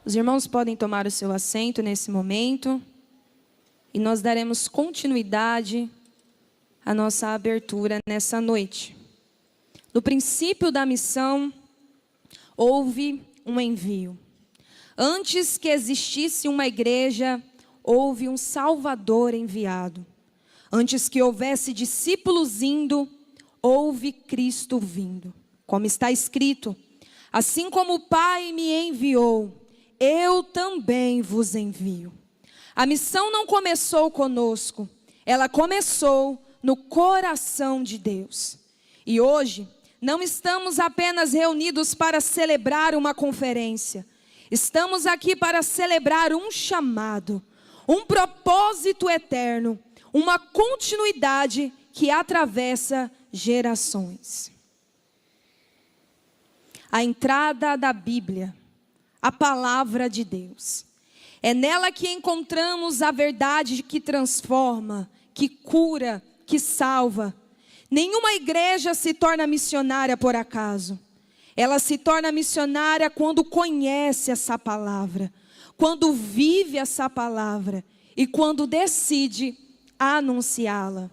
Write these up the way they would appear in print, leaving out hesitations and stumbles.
Os irmãos podem tomar o seu assento nesse momento e nós daremos continuidade à nossa abertura nessa noite. No princípio da missão, houve um envio. Antes que existisse uma igreja, houve um Salvador enviado. Antes que houvesse discípulos indo, houve Cristo vindo. Como está escrito: assim como o Pai me enviou, eu também vos envio. A missão não começou conosco, ela começou no coração de Deus. E hoje, não estamos apenas reunidos para celebrar uma conferência. Estamos aqui para celebrar um chamado, um propósito eterno, uma continuidade que atravessa gerações. A entrada da Bíblia, a palavra de Deus. É nela que encontramos a verdade que transforma, que cura, que salva. Nenhuma igreja se torna missionária por acaso. Ela se torna missionária quando conhece essa palavra, quando vive essa palavra e quando decide anunciá-la.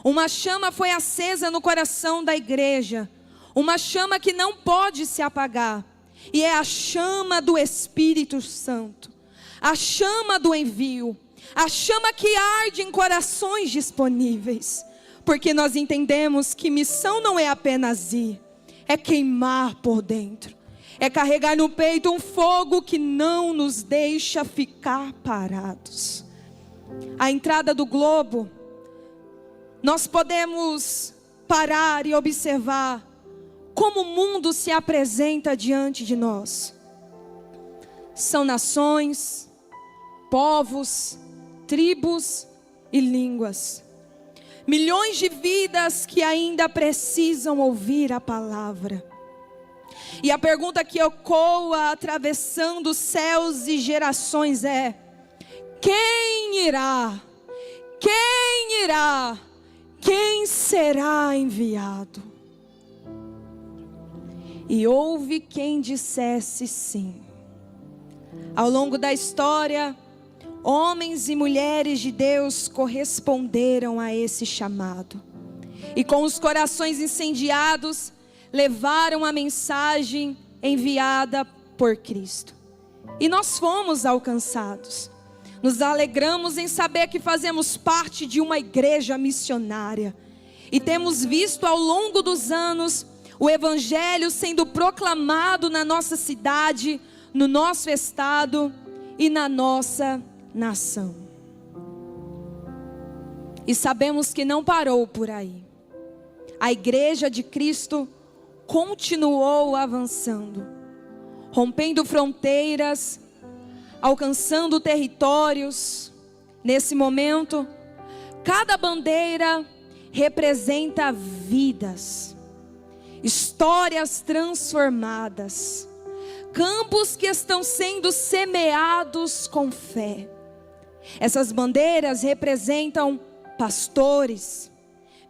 Uma chama foi acesa no coração da igreja, uma chama que não pode se apagar, e é a chama do Espírito Santo, a chama do envio, a chama que arde em corações disponíveis, porque nós entendemos que missão não é apenas ir, é queimar por dentro, é carregar no peito um fogo que não nos deixa ficar parados. A entrada do globo, nós podemos parar e observar como o mundo se apresenta diante de nós. São nações, povos, tribos e línguas. Milhões de vidas que ainda precisam ouvir a palavra. E a pergunta que ecoa atravessando céus e gerações é: quem irá? Quem irá? Quem será enviado? E houve quem dissesse sim. Ao longo da história, homens e mulheres de Deus corresponderam a esse chamado. E com os corações incendiados, levaram a mensagem enviada por Cristo. E nós fomos alcançados. Nos alegramos em saber que fazemos parte de uma igreja missionária. E temos visto ao longo dos anos o Evangelho sendo proclamado na nossa cidade, no nosso estado e na nossa nação. E sabemos que não parou por aí. A igreja de Cristo continuou avançando, rompendo fronteiras, alcançando territórios. Nesse momento, cada bandeira representa vidas, histórias transformadas, campos que estão sendo semeados com fé. Essas bandeiras representam pastores,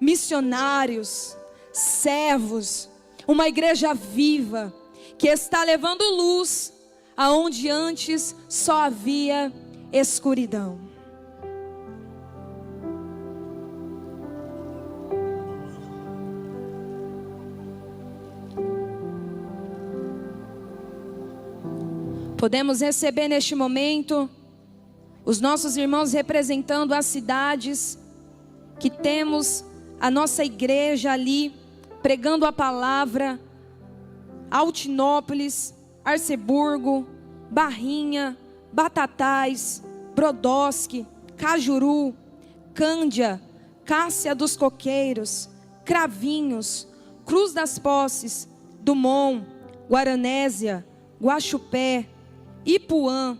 missionários, servos, uma igreja viva que está levando luz aonde antes só havia escuridão. Podemos receber neste momento os nossos irmãos representando as cidades que temos a nossa igreja ali pregando a palavra: Altinópolis, Arceburgo, Barrinha, Batatais, Brodowski, Cajuru, Cândia, Cássia dos Coqueiros, Cravinhos, Cruz das Posses, Dumont, Guaranésia, Guaxupé, Ipuã,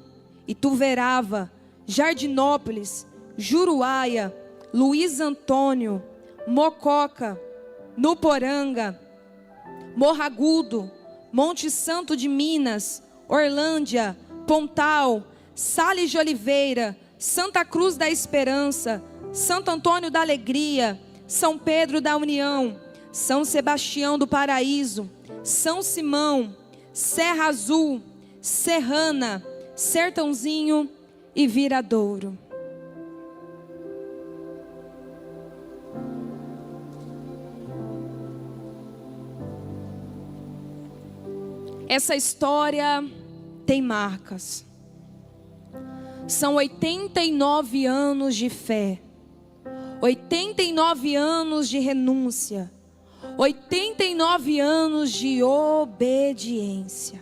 Ituverava, Jardinópolis, Juruáia, Luiz Antônio, Mococa, Nuporanga, Morragudo, Monte Santo de Minas, Orlândia, Pontal, Sales de Oliveira, Santa Cruz da Esperança, Santo Antônio da Alegria, São Pedro da União, São Sebastião do Paraíso, São Simão, Serra Azul, Serrana, Sertãozinho e Viradouro. Essa história tem marcas. São 89 anos de fé, 89 anos de renúncia, 89 anos de obediência.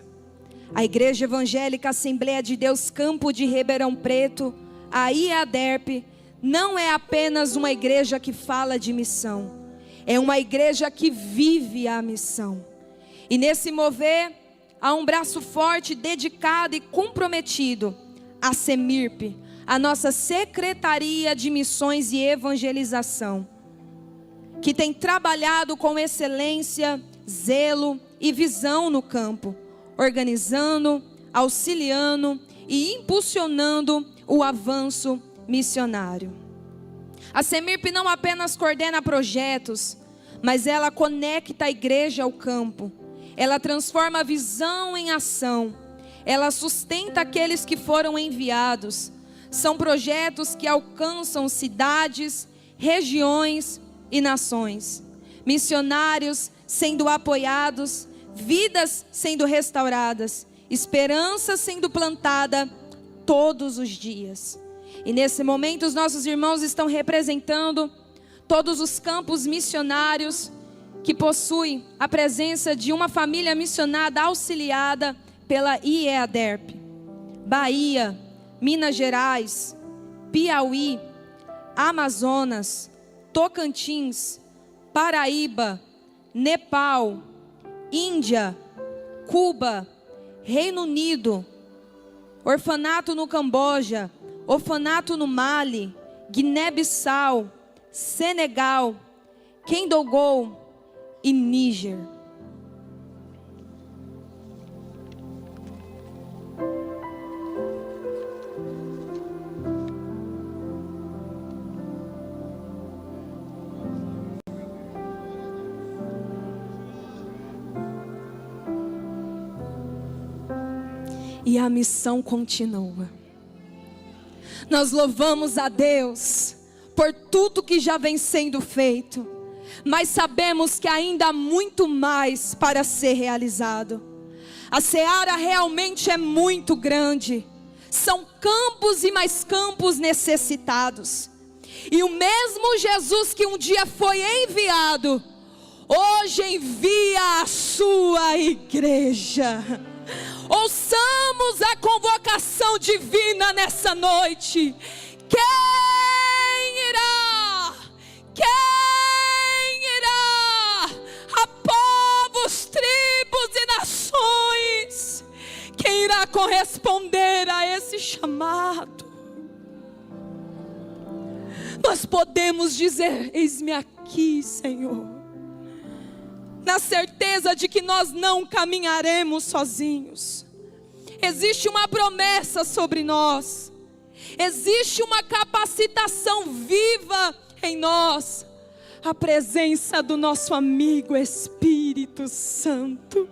A Igreja Evangélica Assembleia de Deus Campo de Ribeirão Preto, a IADERP, não é apenas uma igreja que fala de missão, é uma igreja que vive a missão. E nesse mover, há um braço forte, dedicado e comprometido, a CEMIRP, a nossa Secretaria de Missões e Evangelização, que tem trabalhado com excelência, zelo e visão no campo, organizando, auxiliando e impulsionando o avanço missionário. A CEMIRP não apenas coordena projetos, mas ela conecta a igreja ao campo. Ela transforma a visão em ação. Ela sustenta aqueles que foram enviados. São projetos que alcançam cidades, regiões e nações. Missionários sendo apoiados, vidas sendo restauradas, esperança sendo plantada todos os dias. E nesse momento os nossos irmãos estão representando todos os campos missionários que possuem a presença de uma família missionada auxiliada pela IEADERP. Bahia, Minas Gerais, Piauí, Amazonas, Tocantins, Paraíba, Nepal, Índia, Cuba, Reino Unido, orfanato no Camboja, orfanato no Mali, Guiné-Bissau, Senegal, Kendogol e Níger. E a missão continua. Nós louvamos a Deus por tudo que já vem sendo feito, mas sabemos que ainda há muito mais para ser realizado. A seara realmente é muito grande. São campos e mais campos necessitados. E o mesmo Jesus que um dia foi enviado, hoje envia a sua igreja. Ouçamos a convocação divina nessa noite. Quem irá? Quem irá? A povos, tribos e nações. Quem irá corresponder a esse chamado? Nós podemos dizer: eis-me aqui, Senhor. Na certeza de que nós não caminharemos sozinhos. Existe uma promessa sobre nós. Existe uma capacitação viva em nós. A presença do nosso amigo Espírito Santo.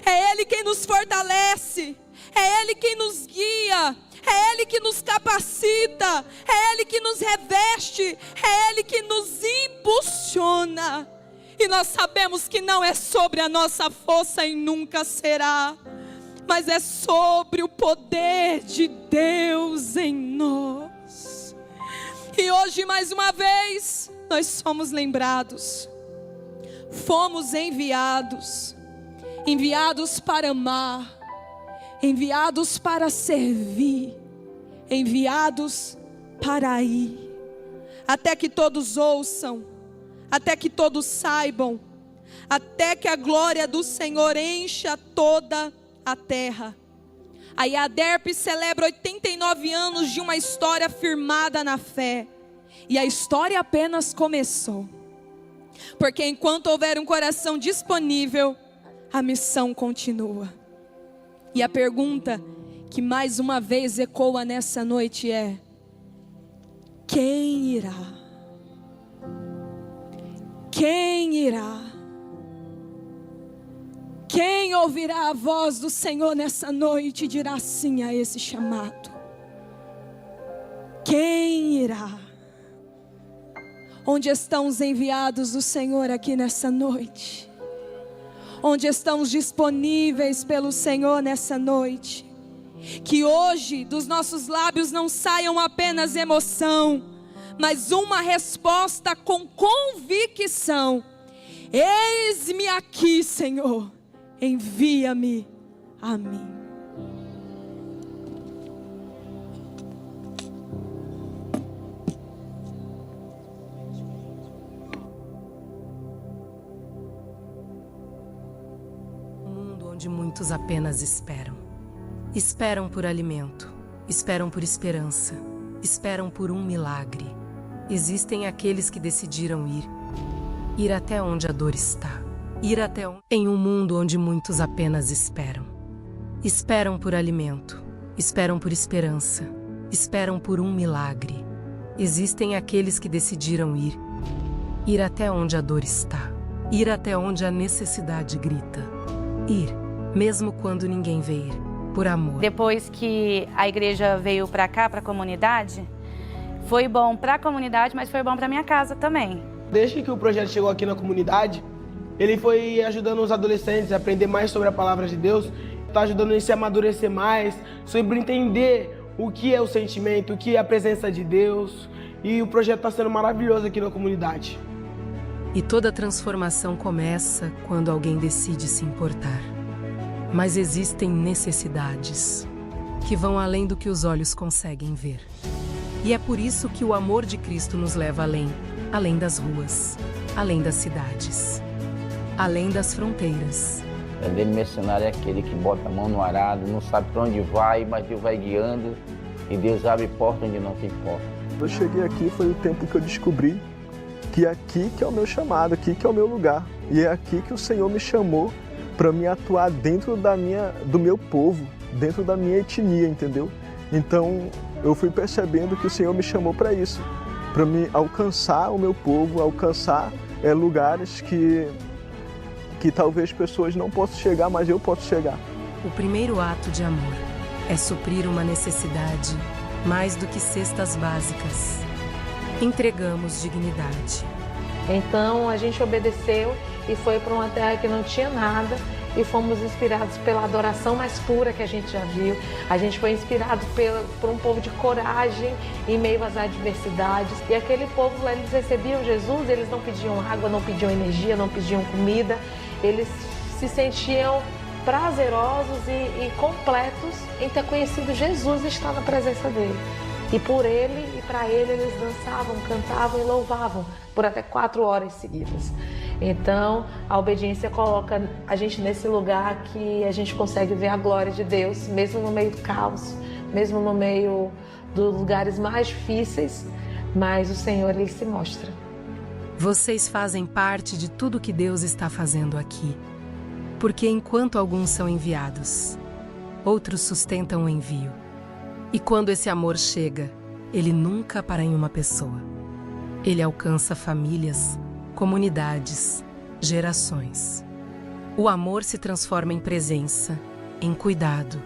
É Ele quem nos fortalece. É Ele quem nos guia. É Ele que nos capacita. É Ele que nos reveste. É Ele que nos impulsiona. E nós sabemos que não é sobre a nossa força e nunca será, mas é sobre o poder de Deus em nós. E hoje mais uma vez nós somos lembrados. Fomos enviados para amar, enviados para servir, enviados para ir, até que todos ouçam, até que todos saibam, até que a glória do Senhor encha toda a terra. A IADERP celebra 89 anos de uma história firmada na fé. E a história apenas começou. Porque enquanto houver um coração disponível, a missão continua. E a pergunta que mais uma vez ecoa nessa noite é: quem irá? Quem irá? Quem ouvirá a voz do Senhor nessa noite e dirá sim a esse chamado? Quem irá? Onde estão os enviados do Senhor aqui nessa noite? Onde estão os disponíveis pelo Senhor nessa noite? Que hoje dos nossos lábios não saiam apenas emoção, mas uma resposta com convicção. Eis-me aqui, Senhor, envia-me a mim. Onde muitos apenas esperam. Esperam por alimento, esperam por esperança, esperam por um milagre. Existem aqueles que decidiram ir até onde a dor está, em um mundo onde muitos apenas esperam. Esperam por alimento, esperam por esperança, esperam por um milagre. Existem aqueles que decidiram ir até onde a dor está, ir até onde a necessidade grita. Ir, mesmo quando ninguém vê ir, por amor. Depois que a igreja veio para cá, para a comunidade, foi bom para a comunidade, mas foi bom para minha casa também. Desde que o projeto chegou aqui na comunidade, ele foi ajudando os adolescentes a aprender mais sobre a palavra de Deus, está ajudando eles a se amadurecer mais, sobre entender o que é o sentimento, o que é a presença de Deus, e o projeto está sendo maravilhoso aqui na comunidade. E toda transformação começa quando alguém decide se importar. Mas existem necessidades que vão além do que os olhos conseguem ver. E é por isso que o amor de Cristo nos leva além das ruas, além das cidades, além das fronteiras. O verdadeiro mercenário é aquele que bota a mão no arado, não sabe para onde vai, mas Deus vai guiando e Deus abre porta onde não tem porta. Eu cheguei aqui, foi o tempo que eu descobri que aqui que é o meu chamado, aqui que é o meu lugar. E é aqui que o Senhor me chamou para me atuar dentro do meu povo, dentro da minha etnia, entendeu? Então eu fui percebendo que o Senhor me chamou para isso, para me alcançar o meu povo, alcançar lugares que talvez pessoas não possam chegar, mas eu posso chegar. O primeiro ato de amor é suprir uma necessidade mais do que cestas básicas. Entregamos dignidade. Então a gente obedeceu e foi para uma terra que não tinha nada e fomos inspirados pela adoração mais pura que a gente já viu. A gente foi inspirado por um povo de coragem em meio às adversidades. E aquele povo lá, eles recebiam Jesus, eles não pediam água, não pediam energia, não pediam comida. Eles se sentiam prazerosos e completos em ter conhecido Jesus e estar na presença dele. E por ele e para ele eles dançavam, cantavam e louvavam por até 4 horas seguidas. Então a obediência coloca a gente nesse lugar que a gente consegue ver a glória de Deus, mesmo no meio do caos, mesmo no meio dos lugares mais difíceis, mas o Senhor ele se mostra. Vocês fazem parte de tudo que Deus está fazendo aqui. Porque enquanto alguns são enviados, outros sustentam o envio. E quando esse amor chega, ele nunca para em uma pessoa. Ele alcança famílias, comunidades, gerações. O amor se transforma em presença, em cuidado,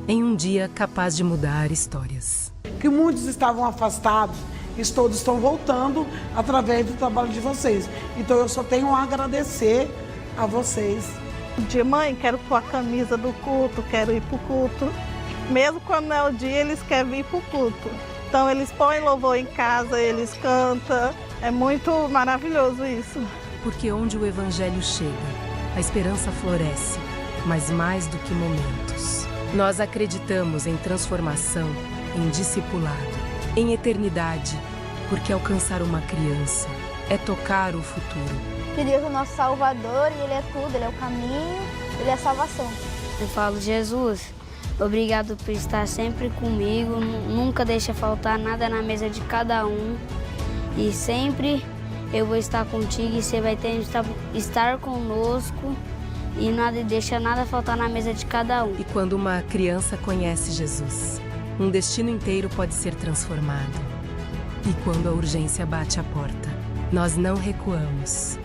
em um dia capaz de mudar histórias. Que muitos estavam afastados, e todos estão voltando através do trabalho de vocês. Então eu só tenho a agradecer a vocês. De mãe, quero pôr a camisa do culto, quero ir para o culto. Mesmo quando não é o dia, eles querem vir para o culto. Então eles põem louvor em casa, eles cantam. É muito maravilhoso isso. Porque onde o evangelho chega, a esperança floresce, mas mais do que momentos. Nós acreditamos em transformação, em discipulado, em eternidade, porque alcançar uma criança é tocar o futuro. Que Deus é o nosso Salvador e Ele é tudo, Ele é o caminho, Ele é a salvação. Eu falo, Jesus, obrigado por estar sempre comigo, nunca deixa faltar nada na mesa de cada um e sempre eu vou estar contigo e você vai ter estar conosco e nada deixa nada faltar na mesa de cada um. E quando uma criança conhece Jesus, um destino inteiro pode ser transformado. E quando a urgência bate à porta, nós não recuamos.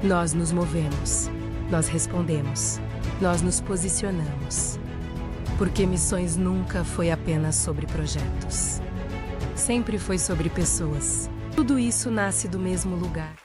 Nós nos movemos, nós respondemos, nós nos posicionamos. Porque missões nunca foi apenas sobre projetos. Sempre foi sobre pessoas. Tudo isso nasce do mesmo lugar.